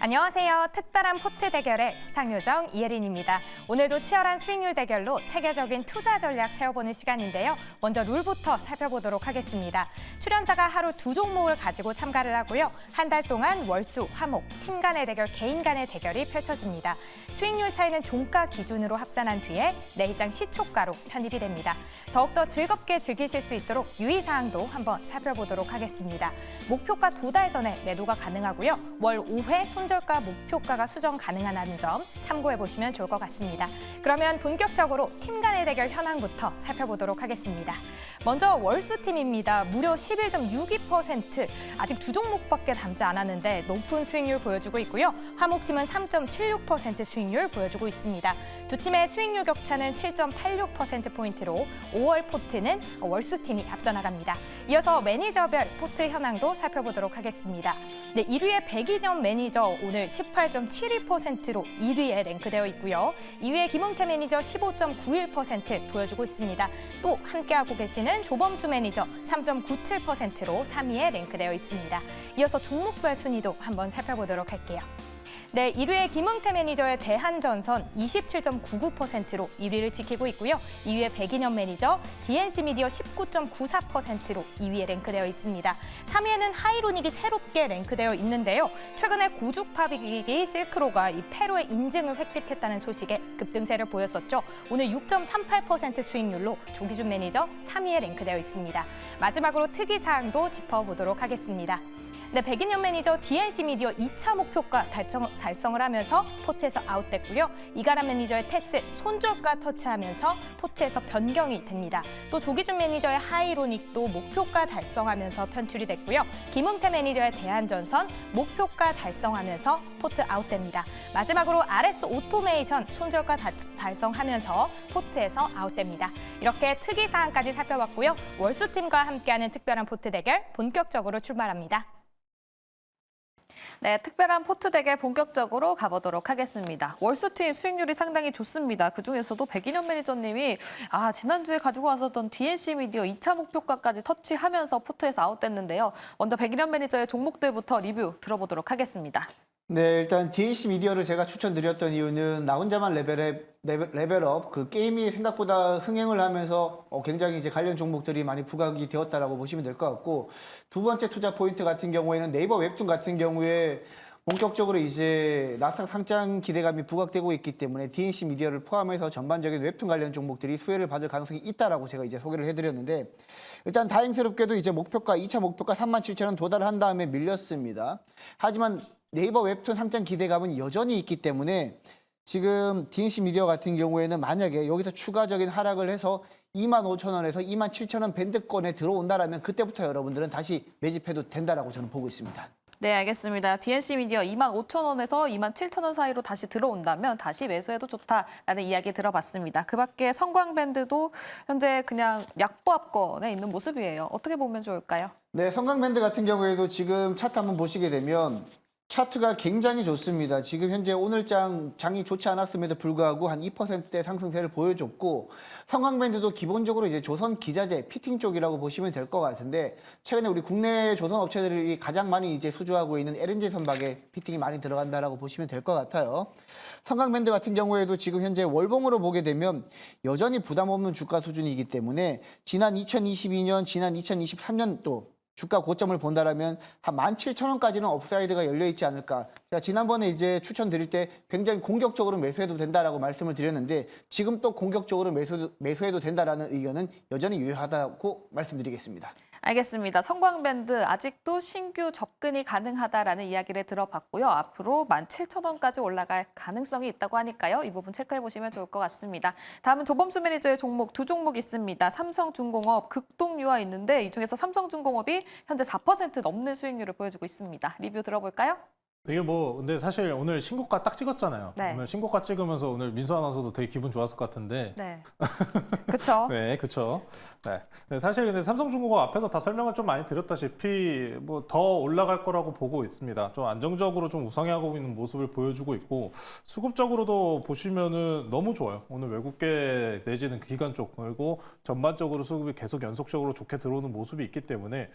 안녕하세요. 특별한 포트 대결의 스탁 요정 이혜린입니다. 오늘도 치열한 수익률 대결로 체계적인 투자 전략 세워보는 시간인데요. 먼저 룰부터 살펴보도록 하겠습니다. 출연자가 하루 2종목을 가지고 참가를 하고요. 한 달 동안 월수, 화목, 팀 간의 대결, 개인 간의 대결이 펼쳐집니다. 수익률 차이는 종가 기준으로 합산한 뒤에 내일장 시초가로 편입이 됩니다. 더욱더 즐겁게 즐기실 수 있도록 유의사항도 한번 살펴보도록 하겠습니다. 목표가 도달 전에 매도가 가능하고요. 월 5회 손절가 목표가가 수정 가능하다는 점 참고해보시면 좋을 것 같습니다. 그러면 본격적으로 팀 간의 대결 현황부터 살펴보도록 하겠습니다. 먼저 월수팀입니다. 무려 11.62%, 아직 2종목밖에 담지 않았는데 높은 수익률 보여주고 있고요. 화목팀은 3.76% 수익률 보여주고 있습니다. 두 팀의 수익률 격차는 7.86%포인트로 5월 포트는 월수팀이 앞서 나갑니다. 이어서 매니저별 포트 현황도 살펴보도록 하겠습니다. 네, 1위의 백인현 매니저 오늘 18.72%로 1위에 랭크되어 있고요. 2위의 김홍태 매니저 15.91% 보여주고 있습니다. 또 함께하고 계시는 조범수 매니저 3.97%로 3위에 랭크되어 있습니다. 이어서 종목별 순위도 한번 살펴보도록 할게요. 네, 1위의 김흥태 매니저의 대한전선 27.99%로 1위를 지키고 있고요. 2위의 백인현 매니저, DNC 미디어 19.94%로 2위에 랭크되어 있습니다. 3위에는 하이로닉이 새롭게 랭크되어 있는데요. 최근에 고주파비기 실크로가 이 페로의 인증을 획득했다는 소식에 급등세를 보였었죠. 오늘 6.38% 수익률로 조기준 매니저 3위에 랭크되어 있습니다. 마지막으로 특이사항도 짚어보도록 하겠습니다. 네, 백인현 매니저 DNC 미디어 2차 목표가 달성을 하면서 포트에서 아웃됐고요. 이가람 매니저의 테스 손절가 터치하면서 포트에서 변경이 됩니다. 또 조기준 매니저의 하이로닉도 목표가 달성하면서 편출이 됐고요. 김흥태 매니저의 대한전선 목표가 달성하면서 포트 아웃됩니다. 마지막으로 RS 오토메이션 손절가 달성하면서 포트에서 아웃됩니다. 이렇게 특이사항까지 살펴봤고요. 월수팀과 함께하는 특별한 포트 대결 본격적으로 출발합니다. 네, 특별한 포트 대결 본격적으로 가보도록 하겠습니다. 월수팀 수익률이 상당히 좋습니다. 그중에서도 백인현 매니저님이 지난주에 가지고 왔었던 DNC 미디어 2차 목표가까지 터치하면서 포트에서 아웃됐는데요. 먼저 백인현 매니저의 종목들부터 리뷰 들어보도록 하겠습니다. 네, 일단 DNC 미디어를 제가 추천드렸던 이유는 나 혼자만 레벨업, 그 게임이 생각보다 흥행을 하면서 굉장히 이제 관련 종목들이 많이 부각이 되었다라고 보시면 될 것 같고, 두 번째 투자 포인트 같은 경우에는 네이버 웹툰 같은 경우에 본격적으로 이제 나스닥 상장 기대감이 부각되고 있기 때문에 DNC 미디어를 포함해서 전반적인 웹툰 관련 종목들이 수혜를 받을 가능성이 있다라고 제가 이제 소개를 해드렸는데, 일단 다행스럽게도 이제 목표가 2차 목표가 37,000원 도달한 다음에 밀렸습니다. 하지만 네이버 웹툰 상장 기대감은 여전히 있기 때문에 지금 DNC 미디어 같은 경우에는 만약에 여기서 추가적인 하락을 해서 25,000원에서 27,000원 밴드권에 들어온다라면 그때부터 여러분들은 다시 매집해도 된다라고 저는 보고 있습니다. 네, 알겠습니다. DNC 미디어 25,000원에서 27,000원 사이로 다시 들어온다면 다시 매수해도 좋다라는 이야기 들어봤습니다. 그 밖에 성광밴드도 현재 그냥 약보합권에 있는 모습이에요. 어떻게 보면 좋을까요? 네, 성광밴드 같은 경우에도 지금 차트 한번 보시게 되면 차트가 굉장히 좋습니다. 지금 현재 오늘 장이 좋지 않았음에도 불구하고 한 2%대 상승세를 보여줬고, 성광밴드도 기본적으로 이제 조선 기자재 피팅 쪽이라고 보시면 될 것 같은데, 최근에 우리 국내 조선 업체들이 가장 많이 이제 수주하고 있는 LNG 선박에 피팅이 많이 들어간다라고 보시면 될 것 같아요. 성광밴드 같은 경우에도 지금 현재 월봉으로 보게 되면 여전히 부담 없는 주가 수준이기 때문에 지난 2022년, 지난 2023년도 주가 고점을 본다라면 한 17,000원까지는 업사이드가 열려 있지 않을까. 제가 지난번에 이제 추천드릴 때 굉장히 공격적으로 매수해도 된다라고 말씀을 드렸는데, 지금 또 공격적으로 매수해도 된다라는 의견은 여전히 유효하다고 말씀드리겠습니다. 알겠습니다. 성광밴드 아직도 신규 접근이 가능하다라는 이야기를 들어봤고요. 앞으로 17,000원까지 올라갈 가능성이 있다고 하니까요. 이 부분 체크해보시면 좋을 것 같습니다. 다음은 조범수 매니저의 종목 두 종목 있습니다. 삼성중공업, 극동유아 있는데 이 중에서 삼성중공업이 현재 4% 넘는 수익률을 보여주고 있습니다. 리뷰 들어볼까요? 이게 근데 사실 오늘 신고가 딱 찍었잖아요. 네. 오늘 신고가 찍으면서 오늘 민수 아나운서도 되게 기분 좋았을 것 같은데. 네. 그쵸? 네, 그쵸. 네. 사실 근데 삼성중공업 앞에서 다 설명을 좀 많이 드렸다시피 더 올라갈 거라고 보고 있습니다. 좀 안정적으로 좀 우상향하고 있는 모습을 보여주고 있고, 수급적으로도 보시면은 너무 좋아요. 오늘 외국계 내지는 기관 쪽, 그리고 전반적으로 수급이 계속 연속적으로 좋게 들어오는 모습이 있기 때문에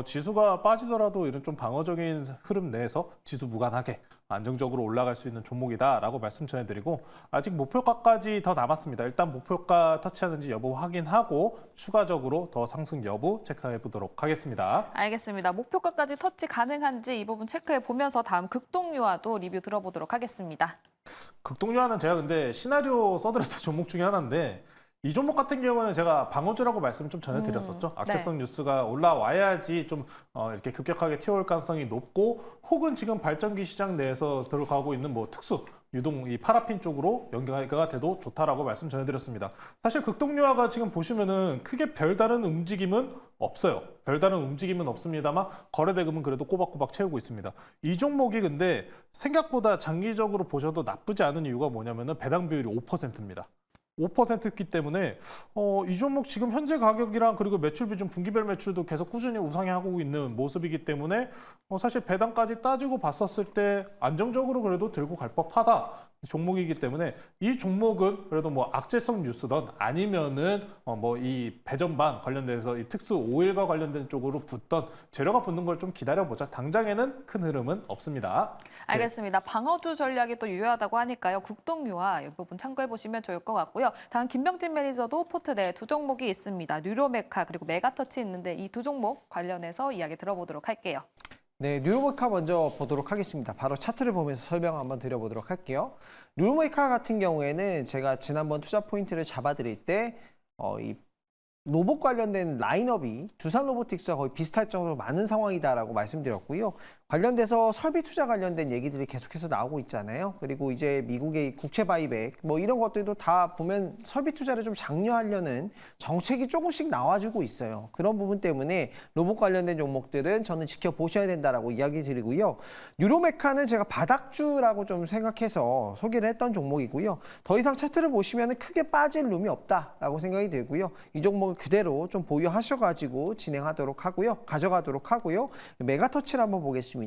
지수가 빠지더라도 이런 좀 방어적인 흐름 내에서 지수 무관 무관하게 안정적으로 올라갈 수 있는 종목이다라고 말씀 전해드리고 아직 목표가까지 더 남았습니다. 일단 목표가 터치하는지 여부 확인하고 추가적으로 더 상승 여부 체크해 보도록 하겠습니다. 알겠습니다. 목표가까지 터치 가능한지 이 부분 체크해 보면서 다음 극동유화도 리뷰 들어보도록 하겠습니다. 극동유화는 제가 근데 시나리오 써드렸던 종목 중에 하나인데 이 종목 같은 경우는 제가 방어주라고 말씀을 좀 전해드렸었죠. 악재성 뉴스가 올라와야지 좀 이렇게 급격하게 튀어올 가능성이 높고 혹은 지금 발전기 시장 내에서 들어가고 있는 뭐 특수 유동 이 파라핀 쪽으로 연계가 돼도 좋다라고 말씀 전해드렸습니다. 사실 극동유화가 지금 보시면은 크게 별다른 움직임은 없어요. 별다른 움직임은 없습니다만 거래 대금은 그래도 꼬박꼬박 채우고 있습니다. 이 종목이 근데 생각보다 장기적으로 보셔도 나쁘지 않은 이유가 뭐냐면은 배당 비율이 5%입니다. 5%였기 때문에 이 종목 지금 현재 가격이랑 그리고 매출 비중 분기별 매출도 계속 꾸준히 우상향하고 있는 모습이기 때문에 사실 배당까지 따지고 봤었을 때 안정적으로 그래도 들고 갈 법하다 종목이기 때문에 이 종목은 그래도 뭐 악재성 뉴스든 아니면은 뭐 이 배전반 관련돼서 이 특수 오일과 관련된 쪽으로 붙던 재료가 붙는 걸 좀 기다려보자. 당장에는 큰 흐름은 없습니다. 알겠습니다. 방어주 전략이 또 유효하다고 하니까요. 국동유화 이 부분 참고해 보시면 좋을 것 같고요. 다음 김병진 매니저도 포트 내에 두 종목이 있습니다. 뉴로메카 그리고 메가터치 있는데 이 두 종목 관련해서 이야기 들어보도록 할게요. 네, 뉴로메카 먼저 보도록 하겠습니다. 바로 차트를 보면서 설명 한번 드려보도록 할게요. 뉴로메카 같은 경우에는 제가 지난번 투자 포인트를 잡아드릴 때 이 로봇 관련된 라인업이 두산 로보틱스와 거의 비슷할 정도로 많은 상황이다라고 말씀드렸고요. 관련돼서 설비 투자 관련된 얘기들이 계속해서 나오고 있잖아요. 그리고 이제 미국의 국채 바이백 뭐 이런 것들도 다 보면 설비 투자를 좀 장려하려는 정책이 조금씩 나와주고 있어요. 그런 부분 때문에 로봇 관련된 종목들은 저는 지켜보셔야 된다라고 이야기 드리고요. 뉴로메카는 제가 바닥주라고 좀 생각해서 소개를 했던 종목이고요. 더 이상 차트를 보시면 크게 빠질 룸이 없다라고 생각이 들고요. 이 종목을 그대로 좀 보유하셔가지고 진행하도록 하고요. 가져가도록 하고요. 메가터치를 한번 보겠습니다.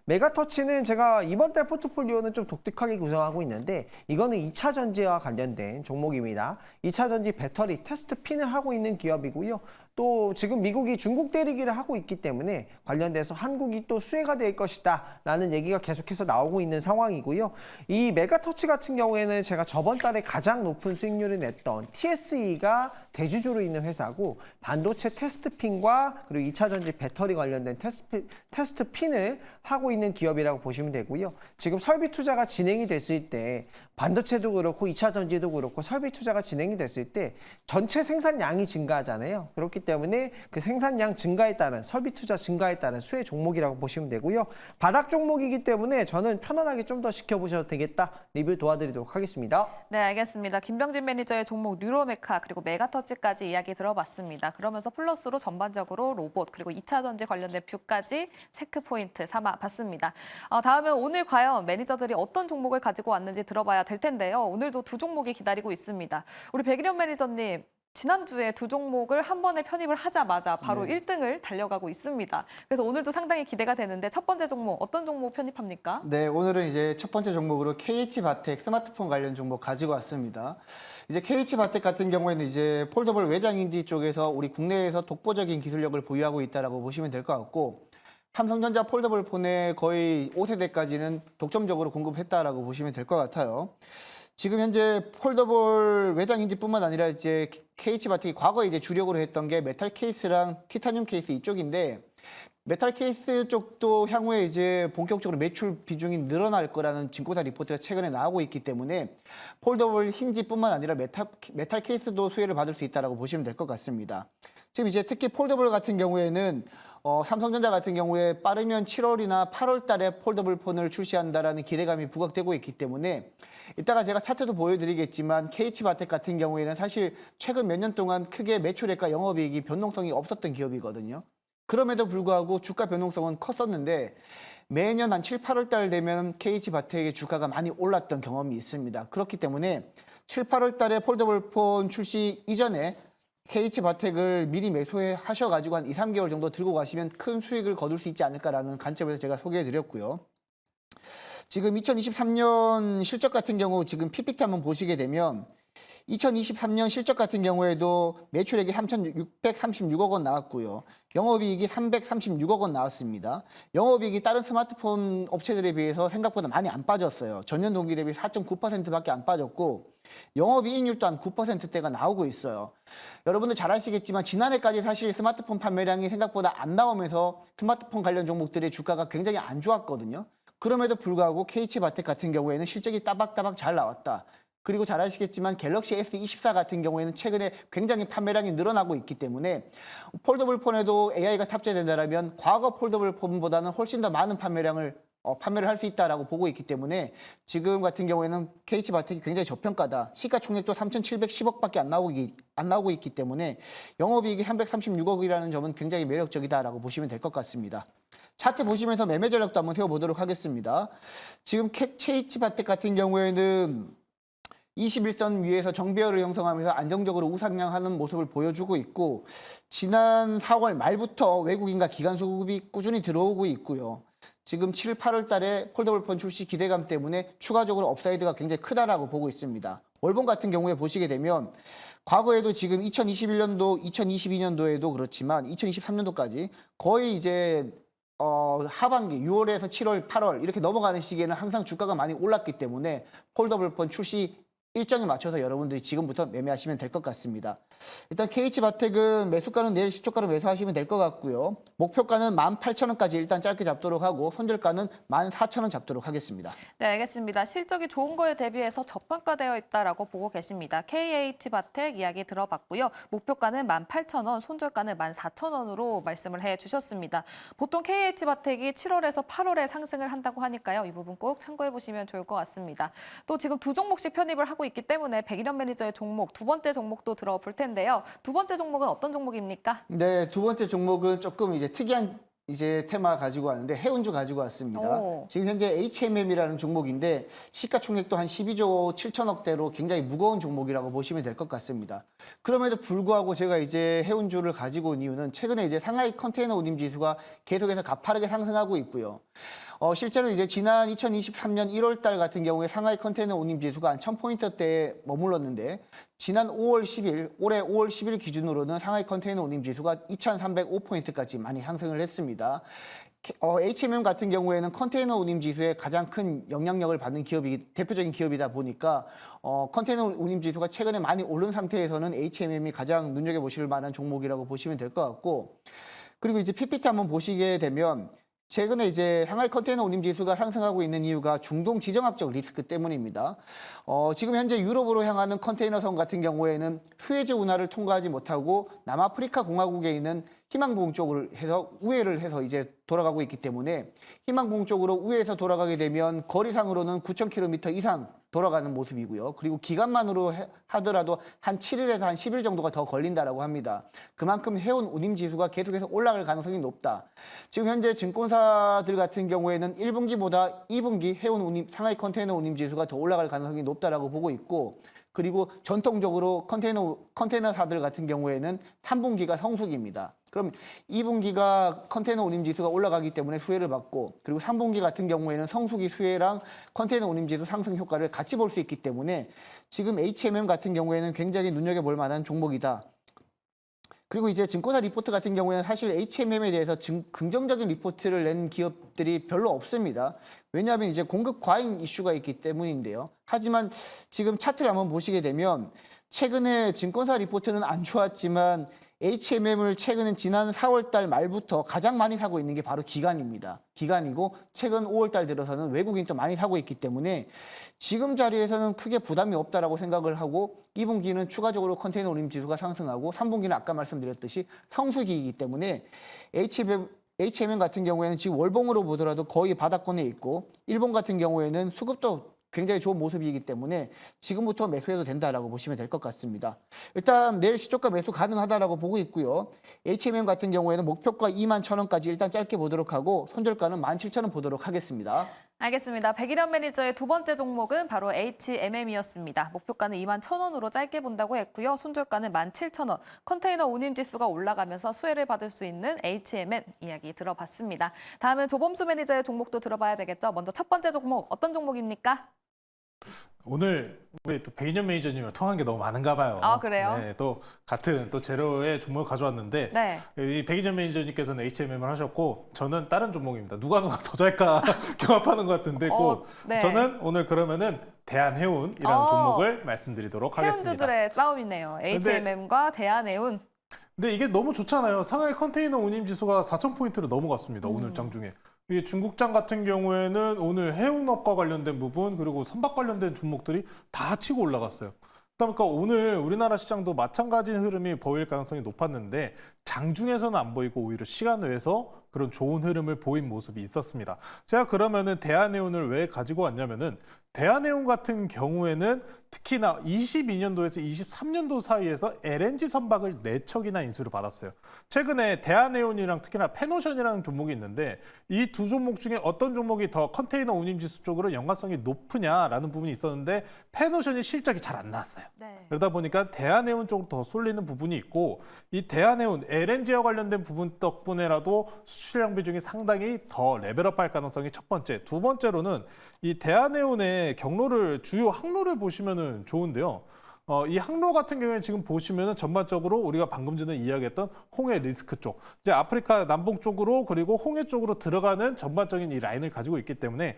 메가터치는 제가 이번 달 포트폴리오는 좀 독특하게 구성하고 있는데 이거는 2차 전지와 관련된 종목입니다. 2차 전지 배터리 테스트 핀을 하고 있는 기업이고요. 또 지금 미국이 중국 대리기를 하고 있기 때문에 관련돼서 한국이 또 수혜가 될 것이다 라는 얘기가 계속해서 나오고 있는 상황이고요. 이 메가터치 같은 경우에는 제가 저번 달에 가장 높은 수익률을 냈던 TSE가 대주주로 있는 회사고 반도체 테스트 핀과 그리고 2차 전지 배터리 관련된 테스트 핀을 하고 있는 기업이라고 보시면 되고요. 지금 설비 투자가 진행이 됐을 때 반도체도 그렇고 2차 전지도 그렇고 설비 투자가 진행이 됐을 때 전체 생산량이 증가하잖아요. 그렇기 때문에 그 생산량 증가에 따른 설비 투자 증가에 따른 수혜 종목이라고 보시면 되고요. 바닥 종목이기 때문에 저는 편안하게 좀 더 지켜보셔도 되겠다. 리뷰 도와드리도록 하겠습니다. 네, 알겠습니다. 김병진 매니저의 종목 뉴로메카 그리고 메가터치까지 이야기 들어봤습니다. 그러면서 플러스로 전반적으로 로봇 그리고 2차 전지 관련된 뷰까지 체크 포인트 삼아 봤습니다. 다음은 오늘 과연 매니저들이 어떤 종목을 가지고 왔는지 들어봐야 될 텐데요. 오늘도 두 종목이 기다리고 있습니다. 우리 백일현 매니저님. 지난주에 두 종목을 한 번에 편입을 하자마자 바로 1등을 달려가고 있습니다. 그래서 오늘도 상당히 기대가 되는데 첫 번째 종목 어떤 종목 편입합니까? 네, 오늘은 이제 첫 번째 종목으로 KH바텍 스마트폰 관련 종목 가지고 왔습니다. 이제 KH바텍 같은 경우에는 이제 폴더블 외장인지 쪽에서 우리 국내에서 독보적인 기술력을 보유하고 있다라고 보시면 될 것 같고 삼성전자 폴더블 폰의 거의 5세대까지는 독점적으로 공급했다라고 보시면 될 것 같아요. 지금 현재 폴더블 외장인지뿐만 아니라 이제 KH바텍이 과거에 이제 주력으로 했던 게 메탈 케이스랑 티타늄 케이스 이쪽인데 메탈 케이스 쪽도 향후에 이제 본격적으로 매출 비중이 늘어날 거라는 증권사 리포트가 최근에 나오고 있기 때문에 폴더블 힌지뿐만 아니라 메탈 케이스도 수혜를 받을 수 있다라고 보시면 될 것 같습니다. 지금 이제 특히 폴더블 같은 경우에는 삼성전자 같은 경우에 빠르면 7월이나 8월 달에 폴더블 폰을 출시한다라는 기대감이 부각되고 있기 때문에 이따가 제가 차트도 보여드리겠지만 KH바텍 같은 경우에는 사실 최근 몇 년 동안 크게 매출액과 영업이익이 변동성이 없었던 기업이거든요. 그럼에도 불구하고 주가 변동성은 컸었는데 매년 한 7, 8월 달 되면 KH바텍의 주가가 많이 올랐던 경험이 있습니다. 그렇기 때문에 7, 8월 달에 폴더블 폰 출시 이전에 KH바텍을 미리 매수하셔가지고 한 2, 3개월 정도 들고 가시면 큰 수익을 거둘 수 있지 않을까라는 관점에서 제가 소개해드렸고요. 지금 2023년 실적 같은 경우 지금 PPT 한번 보시게 되면 2023년 실적 같은 경우에도 매출액이 3,636억 원 나왔고요. 영업이익이 336억 원 나왔습니다. 영업이익이 다른 스마트폰 업체들에 비해서 생각보다 많이 안 빠졌어요. 전년 동기 대비 4.9%밖에 안 빠졌고 영업이익률 또한 9%대가 나오고 있어요. 여러분들 잘 아시겠지만 지난해까지 사실 스마트폰 판매량이 생각보다 안 나오면서 스마트폰 관련 종목들의 주가가 굉장히 안 좋았거든요. 그럼에도 불구하고 KH바텍 같은 경우에는 실적이 따박따박 잘 나왔다. 그리고 잘 아시겠지만 갤럭시 S24 같은 경우에는 최근에 굉장히 판매량이 늘어나고 있기 때문에 폴더블 폰에도 AI가 탑재된다면 과거 폴더블 폰보다는 훨씬 더 많은 판매를 할 수 있다라고 보고 있기 때문에 지금 같은 경우에는 KH바텍이 굉장히 저평가다. 시가총액도 3,710억밖에 안 나오고 있기 때문에 영업이익이 336억이라는 점은 굉장히 매력적이다라고 보시면 될 것 같습니다. 차트 보시면서 매매 전략도 한번 세워보도록 하겠습니다. 지금 KH바텍 같은 경우에는 21선 위에서 정배열을 형성하면서 안정적으로 우상향하는 모습을 보여주고 있고 지난 4월 말부터 외국인과 기관 수급이 꾸준히 들어오고 있고요. 지금 7, 8월 달에 폴더블폰 출시 기대감 때문에 추가적으로 업사이드가 굉장히 크다라고 보고 있습니다. 월봉 같은 경우에 보시게 되면 과거에도 지금 2021년도, 2022년도에도 그렇지만 2023년도까지 거의 이제 하반기 6월에서 7월, 8월 이렇게 넘어가는 시기에는 항상 주가가 많이 올랐기 때문에 폴더블폰 출시 일정에 맞춰서 여러분들이 지금부터 매매하시면 될 것 같습니다. 일단 KH바텍은 매수가는 내일 시초가로 매수하시면 될 것 같고요. 목표가는 18,000원까지 일단 짧게 잡도록 하고 손절가는 14,000원 잡도록 하겠습니다. 네, 알겠습니다. 실적이 좋은 거에 대비해서 저평가되어 있다라고 보고 계십니다. KH바텍 이야기 들어봤고요. 목표가는 18,000원, 손절가는 14,000원으로 말씀을 해주셨습니다. 보통 KH바텍이 7월에서 8월에 상승을 한다고 하니까요. 이 부분 꼭 참고해 보시면 좋을 것 같습니다. 또 지금 두 종목씩 편입을 하고 있기 때문에 백일현 매니저의 종목, 두 번째 종목도 들어볼 텐데요. 두 번째 종목은 어떤 종목입니까? 네, 두 번째 종목은 조금 이제 특이한 테마 가지고 왔는데 해운주 가지고 왔습니다. 오. 지금 현재 HMM이라는 종목인데 시가총액도 한 12조 7천억대로 굉장히 무거운 종목이라고 보시면 될 것 같습니다. 그럼에도 불구하고 제가 이제 해운주를 가지고 온 이유는 최근에 이제 상하이 컨테이너 운임 지수가 계속해서 가파르게 상승하고 있고요. 실제로 이제 지난 2023년 1월 달 같은 경우에 상하이 컨테이너 운임 지수가 한 1000포인트대에 머물렀는데 지난 5월 10일, 올해 5월 10일 기준으로는 상하이 컨테이너 운임 지수가 2305포인트까지 많이 상승을 했습니다. HMM 같은 경우에는 컨테이너 운임 지수에 가장 큰 영향력을 받는 대표적인 기업이다 보니까 컨테이너 운임 지수가 최근에 많이 오른 상태에서는 HMM이 가장 눈여겨보실 만한 종목이라고 보시면 될 것 같고 그리고 이제 PPT 한번 보시게 되면 최근에 이제 상하이 컨테이너 운임 지수가 상승하고 있는 이유가 중동 지정학적 리스크 때문입니다. 지금 현재 유럽으로 향하는 컨테이너선 같은 경우에는 수에즈 운하를 통과하지 못하고 남아프리카 공화국에 있는 희망봉 쪽을 해서 우회를 해서 이제 돌아가고 있기 때문에 희망봉 쪽으로 우회해서 돌아가게 되면 거리상으로는 9,000km 이상 돌아가는 모습이고요. 그리고 기간만으로 하더라도 한 7일에서 한 10일 정도가 더 걸린다라고 합니다. 그만큼 해운 운임 지수가 계속해서 올라갈 가능성이 높다. 지금 현재 증권사들 같은 경우에는 1분기보다 2분기 해운 운임 상하이 컨테이너 운임 지수가 더 올라갈 가능성이 높다라고 보고 있고 그리고 전통적으로 컨테이너사들 같은 경우에는 3분기가 성수기입니다. 그럼 2분기가 컨테이너 운임 지수가 올라가기 때문에 수혜를 받고 그리고 3분기 같은 경우에는 성수기 수혜랑 컨테이너 운임 지수 상승 효과를 같이 볼 수 있기 때문에 지금 HMM 같은 경우에는 굉장히 눈여겨볼 만한 종목이다. 그리고 이제 증권사 리포트 같은 경우에는 사실 HMM에 대해서 긍정적인 리포트를 낸 기업들이 별로 없습니다. 왜냐하면 이제 공급 과잉 이슈가 있기 때문인데요. 하지만 지금 차트를 한번 보시게 되면 최근에 증권사 리포트는 안 좋았지만 HMM을 최근에 지난 4월 달 말부터 가장 많이 사고 있는 게 바로 기관입니다. 기관이고 최근 5월 달 들어서는 외국인도 많이 사고 있기 때문에 지금 자리에서는 크게 부담이 없다라고 생각을 하고 2분기는 추가적으로 컨테이너 운임 지수가 상승하고 3분기는 아까 말씀드렸듯이 성수기이기 때문에 HMM 같은 경우에는 지금 월봉으로 보더라도 거의 바닥권에 있고 일본 같은 경우에는 수급도 굉장히 좋은 모습이기 때문에 지금부터 매수해도 된다라고 보시면 될 것 같습니다. 일단 내일 시초가 매수 가능하다라고 보고 있고요. HMM 같은 경우에는 목표가 21,000원까지 일단 짧게 보도록 하고 손절가는 17,000원 보도록 하겠습니다. 알겠습니다. 백일현 매니저의 두 번째 종목은 바로 HMM이었습니다. 목표가는 21,000원으로 짧게 본다고 했고요. 손절가는 17,000원. 컨테이너 운임 지수가 올라가면서 수혜를 받을 수 있는 HMM 이야기 들어봤습니다. 다음은 조범수 매니저의 종목도 들어봐야 되겠죠. 먼저 첫 번째 종목 어떤 종목입니까? 오늘 우리 또 백인현 매니저님이랑 통한 게 너무 많은가 봐요. 아, 그래요? 네, 또 같은 또 재료의 종목을 가져왔는데 네. 이 백인현 매니저님께서는 HMM을 하셨고 저는 다른 종목입니다. 누가 더 잘까 경합하는 것 같은데 꼭 네. 저는 오늘 그러면은 대한해운이라는 종목을 말씀드리도록 하겠습니다. 해운주들의 싸움이네요. HMM과 대한해운. 근데 이게 너무 좋잖아요. 상하이 컨테이너 운임 지수가 4,000포인트를 넘어갔습니다. 오늘 장 중에. 이 중국장 같은 경우에는 오늘 해운업과 관련된 부분 그리고 선박 관련된 종목들이 다 치고 올라갔어요. 그러니까 오늘 우리나라 시장도 마찬가지 흐름이 보일 가능성이 높았는데 장중에서는 안 보이고 오히려 시간 외에서 그런 좋은 흐름을 보인 모습이 있었습니다. 제가 그러면은 대한해운을 왜 가지고 왔냐면은 대한해운 같은 경우에는 특히나 22년도에서 23년도 사이에서 LNG 선박을 4척이나 인수를 받았어요. 최근에 대한해운이랑 특히나 페노션이라는 종목이 있는데 이 두 종목 중에 어떤 종목이 더 컨테이너 운임지수 쪽으로 연관성이 높으냐라는 부분이 있었는데 페노션이 실적이 잘 안 나왔어요. 네. 그러다 보니까 대한해운 쪽으로 더 쏠리는 부분이 있고 이 대한해운 LNG와 관련된 부분 덕분에라도 수출량 비중이 상당히 더 레벨업할 가능성이 첫 번째. 두 번째로는 이 대한해운의 경로를 주요 항로를 보시면은 좋은데요. 이 항로 같은 경우에 지금 보시면은 전반적으로 우리가 방금 전에 이야기했던 홍해 리스크 쪽, 이제 아프리카 남북 쪽으로 그리고 홍해 쪽으로 들어가는 전반적인 이 라인을 가지고 있기 때문에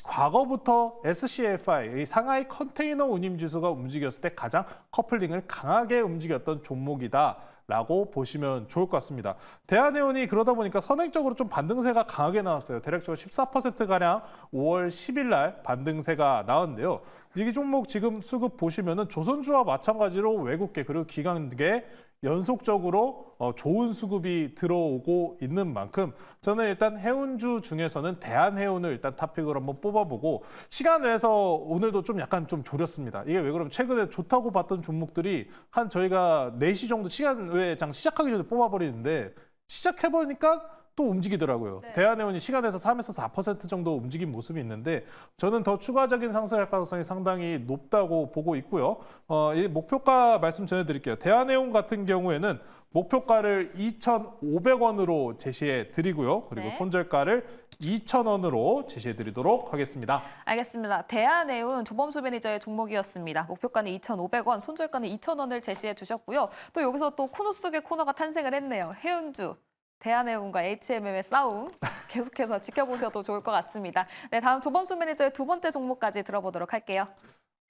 과거부터 SCFI, 이 상하이 컨테이너 운임 지수가 움직였을 때 가장 커플링을 강하게 움직였던 종목이다. 라고 보시면 좋을 것 같습니다. 대한해운이 그러다 보니까 선행적으로 좀 반등세가 강하게 나왔어요. 대략적으로 14%가량 5월 10일 날 반등세가 나왔는데요. 이 종목 지금 수급 보시면은 조선주와 마찬가지로 외국계 그리고 기관계 연속적으로 좋은 수급이 들어오고 있는 만큼 저는 일단 해운주 중에서는 대한해운을 일단 탑픽으로 한번 뽑아보고 시간 내에서 오늘도 좀 약간 좀 졸였습니다. 이게 왜 그러면 최근에 좋다고 봤던 종목들이 한 저희가 4시 정도 시간 외에 장 시작하기 전에 뽑아버리는데 시작해보니까 또 움직이더라고요. 네. 대한해운이 시간에서 3에서 4% 정도 움직인 모습이 있는데 저는 더 추가적인 상승할 가능성이 상당히 높다고 보고 있고요. 이 목표가 말씀 전해드릴게요. 대한해운 같은 경우에는 목표가를 2,500원으로 제시해 드리고요. 그리고 네. 손절가를 2,000원으로 제시해 드리도록 하겠습니다. 알겠습니다. 대한해운 조범수 매니저의 종목이었습니다. 목표가는 2,500원, 손절가는 2,000원을 제시해 주셨고요. 또 여기서 또 코너 속의 코너가 탄생을 했네요. 해운주. 대한해운과 HMM의 싸움 계속해서 지켜보셔도 좋을 것 같습니다. 네, 다음 조범수 매니저의 두 번째 종목까지 들어보도록 할게요.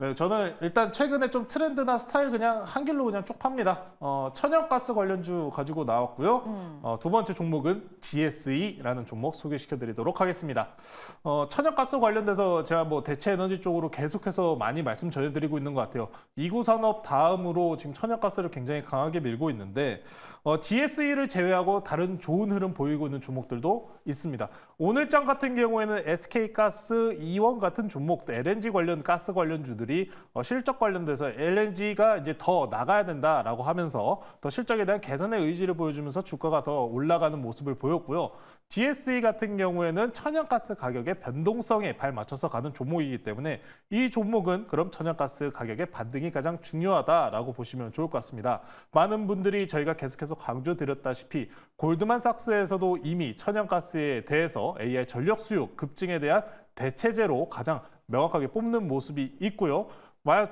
네, 저는 일단 최근에 좀 트렌드나 스타일 그냥 한 길로 그냥 쭉 팝니다. 천연가스 관련주 가지고 나왔고요. 두 번째 종목은 GSE라는 종목 소개시켜드리도록 하겠습니다. 천연가스 관련돼서 제가 뭐 대체 에너지 쪽으로 계속해서 많이 말씀 전해드리고 있는 것 같아요. 이구산업 다음으로 지금 천연가스를 굉장히 강하게 밀고 있는데 GSE를 제외하고 다른 좋은 흐름 보이고 있는 종목들도 있습니다. 오늘장 같은 경우에는 SK가스, 이원 같은 종목, LNG 관련 가스 관련주들이 실적 관련돼서 LNG가 이제 더 나가야 된다라고 하면서 더 실적에 대한 개선의 의지를 보여주면서 주가가 더 올라가는 모습을 보였고요. GSE 같은 경우에는 천연가스 가격의 변동성에 발맞춰서 가는 종목이기 때문에 이 종목은 그럼 천연가스 가격의 반등이 가장 중요하다라고 보시면 좋을 것 같습니다. 많은 분들이 저희가 계속해서 강조드렸다시피 골드만삭스에서도 이미 천연가스에 대해서 AI 전력 수요 급증에 대한 대체제로 가장 명확하게 뽑는 모습이 있고요.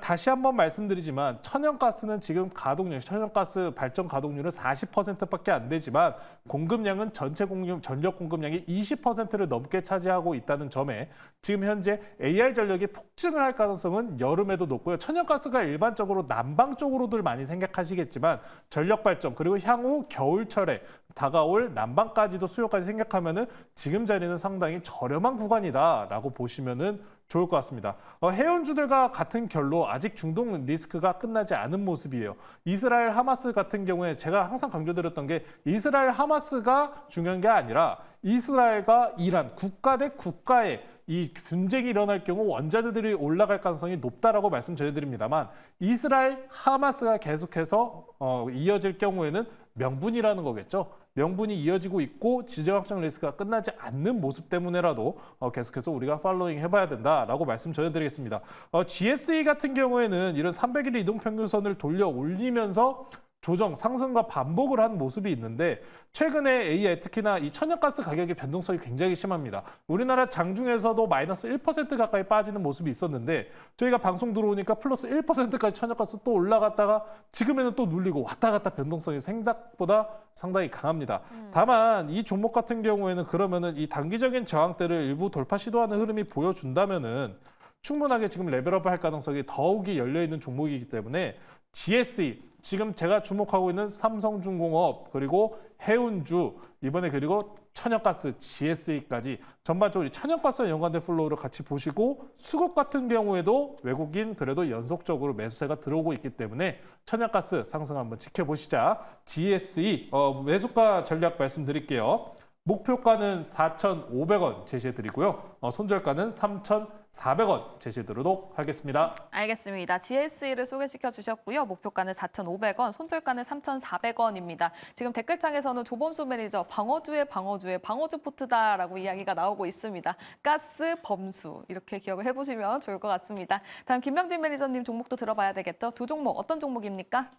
다시 한번 말씀드리지만 천연가스는 지금 천연가스 발전 가동률은 40%밖에 안 되지만 공급량은 전체 전력 공급량이 20%를 넘게 차지하고 있다는 점에 지금 현재 AI 전력이 폭증을 할 가능성은 여름에도 높고요. 천연가스가 일반적으로 난방 쪽으로들 많이 생각하시겠지만 전력 발전 그리고 향후 겨울철에 다가올 난방까지도 수요까지 생각하면은 지금 자리는 상당히 저렴한 구간이다라고 보시면은 좋을 것 같습니다. 해운주들과 같은 결로 아직 중동 리스크가 끝나지 않은 모습이에요. 이스라엘 하마스 같은 경우에 제가 항상 강조드렸던 게 이스라엘 하마스가 중요한 게 아니라 이스라엘과 이란 국가 대 국가의 이 분쟁이 일어날 경우 원자재들이 올라갈 가능성이 높다라고 말씀 전해드립니다만 이스라엘 하마스가 계속해서 이어질 경우에는 명분이라는 거겠죠. 명분이 이어지고 있고 지정 확정 리스크가 끝나지 않는 모습 때문에라도 계속해서 우리가 팔로잉 해봐야 된다라고 말씀 전해드리겠습니다. GSE 같은 경우에는 이런 300일 이동평균선을 돌려 올리면서 조정, 상승과 반복을 한 모습이 있는데 최근에 AI 특히나 이 천연가스 가격의 변동성이 굉장히 심합니다. 우리나라 장중에서도 마이너스 1% 가까이 빠지는 모습이 있었는데 저희가 방송 들어오니까 플러스 1%까지 천연가스 또 올라갔다가 지금에는 또 눌리고 왔다 갔다 변동성이 생각보다 상당히 강합니다. 다만 이 종목 같은 경우에는 그러면은 이 단기적인 저항대를 일부 돌파 시도하는 흐름이 보여준다면은 충분하게 지금 레벨업을 할 가능성이 더욱이 열려있는 종목이기 때문에 GSE, 지금 제가 주목하고 있는 삼성중공업, 그리고 해운주, 이번에 그리고 천연가스, GSE까지 전반적으로 천연가스와 연관된 플로우를 같이 보시고 수급 같은 경우에도 외국인 그래도 연속적으로 매수세가 들어오고 있기 때문에 천연가스 상승 한번 지켜보시자. GSE 매수가 전략 말씀드릴게요. 목표가는 4,500원 제시해드리고요. 손절가는 3,400원 제시해드리도록 하겠습니다. 알겠습니다. GSE를 소개시켜 주셨고요. 목표가는 4,500원, 손절가는 3,400원입니다. 지금 댓글창에서는 조범수 매니저 방어주의 방어주 포트다라고 이야기가 나오고 있습니다. 가스, 범수 이렇게 기억을 해보시면 좋을 것 같습니다. 다음 김명진 매니저님 종목도 들어봐야 되겠죠? 두 종목 어떤 종목입니까?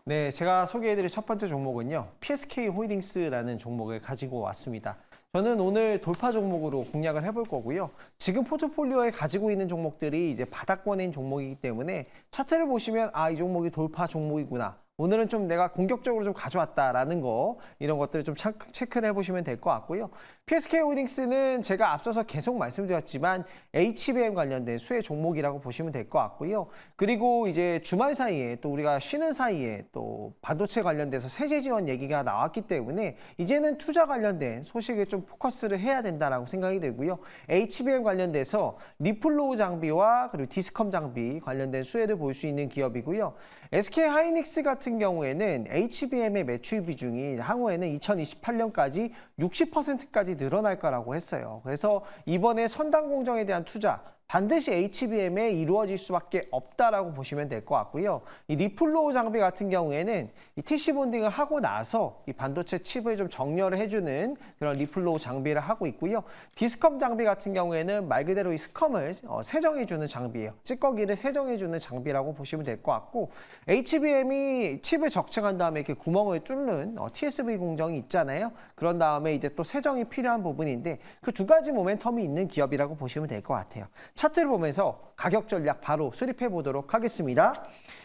네, 제가 소개해드릴 첫 번째 종목은요. PSK 홀딩스라는 종목을 가지고 왔습니다. 저는 오늘 돌파 종목으로 공략을 해볼 거고요. 지금 포트폴리오에 가지고 있는 종목들이 이제 바닥권인 종목이기 때문에 차트를 보시면 이 종목이 돌파 종목이구나. 오늘은 좀 내가 공격적으로 좀 가져왔다라는 거, 이런 것들을 좀 체크를 해보시면 될 것 같고요. PSK 홀딩스는 제가 앞서서 계속 말씀드렸지만 HBM 관련된 수혜 종목이라고 보시면 될 것 같고요. 그리고 이제 주말 사이에 또 우리가 쉬는 사이에 또 반도체 관련돼서 세제 지원 얘기가 나왔기 때문에 이제는 투자 관련된 소식에 좀 포커스를 해야 된다라고 생각이 들고요. HBM 관련돼서 리플로우 장비와 그리고 디스컴 장비 관련된 수혜를 볼 수 있는 기업이고요. SK 하이닉스 같은 경우에는 HBM의 매출 비중이 향후에는 2028년까지 60%까지 늘어날 거라고 했어요. 그래서 이번에 선단 공정에 대한 투자 반드시 HBM에 이루어질 수밖에 없다라고 보시면 될 것 같고요. 이 리플로우 장비 같은 경우에는 이 TC 본딩을 하고 나서 이 반도체 칩을 좀 정렬을 해주는 그런 리플로우 장비를 하고 있고요. 디스컴 장비 같은 경우에는 말 그대로 이 스컴을 세정해주는 장비예요. 찌꺼기를 세정해주는 장비라고 보시면 될 것 같고, HBM이 칩을 적층한 다음에 이렇게 구멍을 뚫는 TSV 공정이 있잖아요. 그런 다음에 이제 또 세정이 필요한 부분인데 그 두 가지 모멘텀이 있는 기업이라고 보시면 될 것 같아요. 차트를 보면서 가격 전략 바로 수립해 보도록 하겠습니다.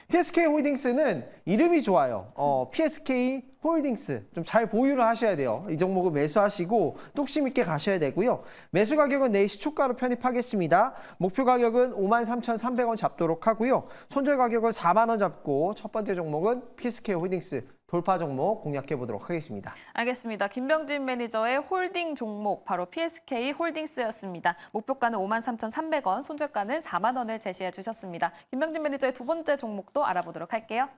PSK 홀딩스는 이름이 좋아요. PSK 홀딩스 좀 잘 보유를 하셔야 돼요. 이 종목을 매수하시고 뚝심 있게 가셔야 되고요. 매수 가격은 내일 시초가로 편입하겠습니다. 목표 가격은 53,300원 잡도록 하고요. 손절 가격은 4만 원 잡고 첫 번째 종목은 PSK 홀딩스 돌파 종목 공략해 보도록 하겠습니다. 알겠습니다. 김병진 매니저의 홀딩 종목 바로 PSK 홀딩스였습니다. 목표가는 53,300원, 손절가는 4만 원을 제시해 주셨습니다. 김병진 매니저의 두 번째 종목도 알아보도록 할게요.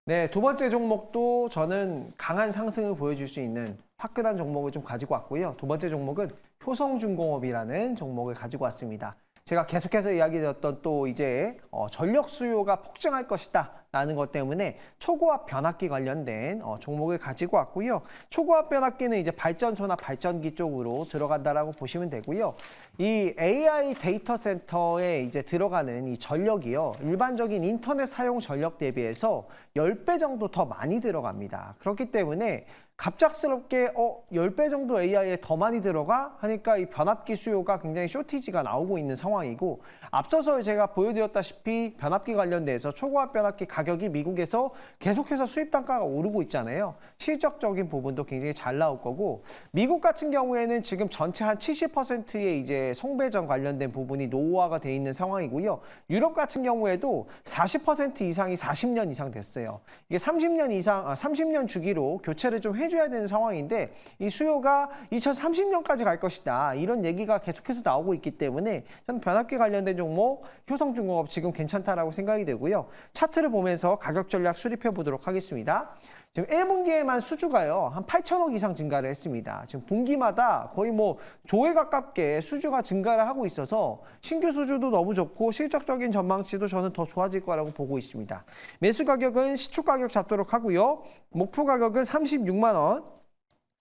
네, 두 번째 종목도 저는 강한 상승을 보여줄 수 있는 화끈한 종목을 좀 가지고 왔고요. 두 번째 종목은 효성중공업이라는 종목을 가지고 왔습니다. 제가 계속해서 이야기드렸던 또 이제 전력 수요가 폭증할 것이다 라는 것 때문에 초고압 변압기 관련된 종목을 가지고 왔고요. 초고압 변압기는 이제 발전소나 발전기 쪽으로 들어간다라고 보시면 되고요. 이 AI 데이터 센터에 이제 들어가는 이 전력이요. 일반적인 인터넷 사용 전력 대비해서 10배 정도 더 많이 들어갑니다. 그렇기 때문에 갑작스럽게 10배 정도 AI에 더 많이 들어가 하니까 이 변압기 수요가 굉장히 쇼티지가 나오고 있는 상황이고, 앞서서 제가 보여드렸다시피 변압기 관련돼서 초고압 변압기 가격이 미국에서 계속해서 수입 단가가 오르고 있잖아요. 실적적인 부분도 굉장히 잘 나올 거고, 미국 같은 경우에는 지금 전체 한 70%의 이제 송배전 관련된 부분이 노후화가 돼 있는 상황이고요. 유럽 같은 경우에도 40% 이상이 40년 이상 됐어요. 이게 30년 주기로 교체를 좀 해줘야 되는 상황인데 이 수요가 2030년까지 갈 것이다. 이런 얘기가 계속해서 나오고 있기 때문에 저는 변압기 관련된 종목 효성중공업 지금 괜찮다라고 생각이 되고요. 차트를 보면서 가격 전략 수립해 보도록 하겠습니다. 지금 1분기에만 수주가요, 한 8천억 이상 증가를 했습니다. 지금 분기마다 거의 뭐 조에 가깝게 수주가 증가를 하고 있어서 신규 수주도 너무 좋고 실적적인 전망치도 저는 더 좋아질 거라고 보고 있습니다. 매수 가격은 시초 가격 잡도록 하고요. 목표 가격은 36만 원.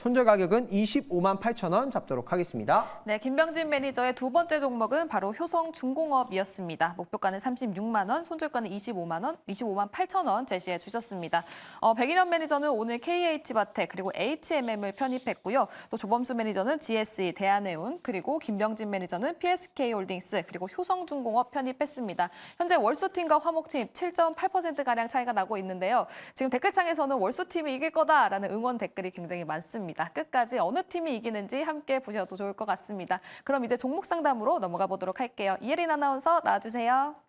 손절 가격은 25만 8천 원 잡도록 하겠습니다. 네, 김병진 매니저의 두 번째 종목은 바로 효성중공업이었습니다. 목표가는 36만 원, 손절가는 25만 8천 원 제시해 주셨습니다. 백인현 매니저는 오늘 KH바텍 그리고 HMM을 편입했고요. 또 조범수 매니저는 GSE, 대한해운, 그리고 김병진 매니저는 PSK홀딩스 그리고 효성중공업 편입했습니다. 현재 월수팀과 화목팀 7.8%가량 차이가 나고 있는데요. 지금 댓글창에서는 월수팀이 이길 거다라는 응원 댓글이 굉장히 많습니다. 끝까지 어느 팀이 이기는지 함께 보셔도 좋을 것 같습니다. 그럼 이제 종목 상담으로 넘어가 보도록 할게요. 이혜린 아나운서 나와주세요.